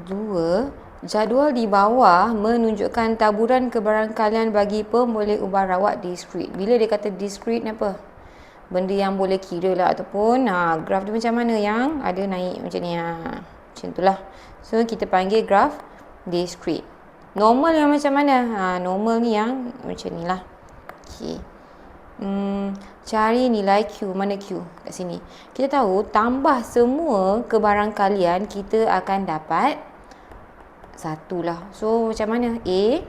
2. Jadual di bawah menunjukkan taburan kebarangkalian bagi pemboleh ubah rawat diskrit. Bila dia kata diskrit ni apa? Benda yang boleh kira lah, ataupun graf dia macam mana yang ada naik macam ni. Macam tu lah. So kita panggil graf diskrit. Normal yang macam mana? Normal ni yang macam ni lah. Okay. Cari nilai Q. Mana Q? Kat sini. Kita tahu tambah semua kebarangkalian kita akan dapat 1 lah. So macam mana? A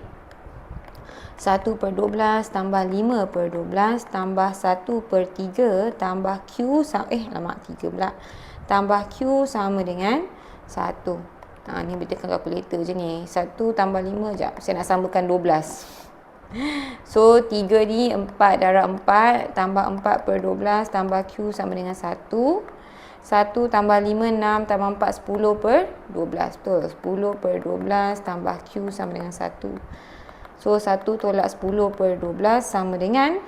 1/12 tambah 5/12 tambah 1/3 tambah Q sama 3 pula. Tambah Q sama dengan 1. Ni betulkan kalkulator je ni. 1 tambah 5 sekejap. Saya nak samakan 12. So 3 ni 4 darab 4 tambah 4/12 tambah Q sama dengan 1. 1 tambah 5 6 tambah 4 10/12. Betul. 10/12 tambah Q sama dengan 1. So 1 tolak 10/12 sama dengan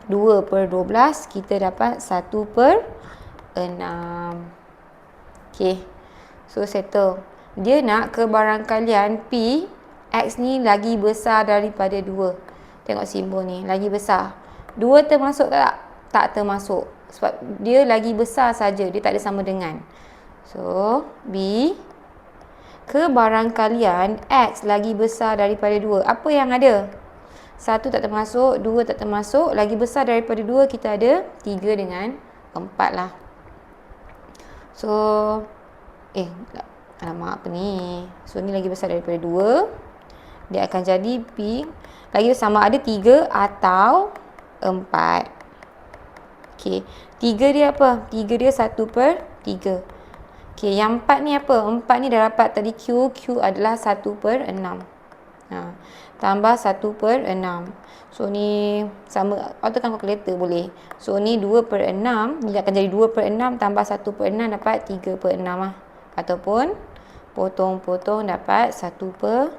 2/12. Kita dapat 1/6. Okay. So settle. Dia nak kebarangkalian P X ni lagi besar daripada 2. Tengok simbol ni. Lagi besar. 2 termasuk tak? Tak termasuk. Sebab dia lagi besar saja. Dia tak ada sama dengan. So, B. Kebarangkalian X lagi besar daripada 2. Apa yang ada? 1 tak termasuk. 2 tak termasuk. Lagi besar daripada 2 kita ada 3 dengan 4 lah. So, alamak apa ni? So, ni lagi besar daripada 2. Dia akan jadi P. Lagi sama ada 3 atau 4. Okey. 3 dia apa? 3 dia 1/3. Okey, yang 4 ni apa? 4 ni dah dapat tadi Q. Q adalah 1/6. Tambah 1/6. So, ni sama. Tekan kalkulator boleh. So, ni 2/6. Ni akan jadi 2/6 tambah 1/6 dapat 3/6 lah. Ataupun potong-potong dapat 1/2.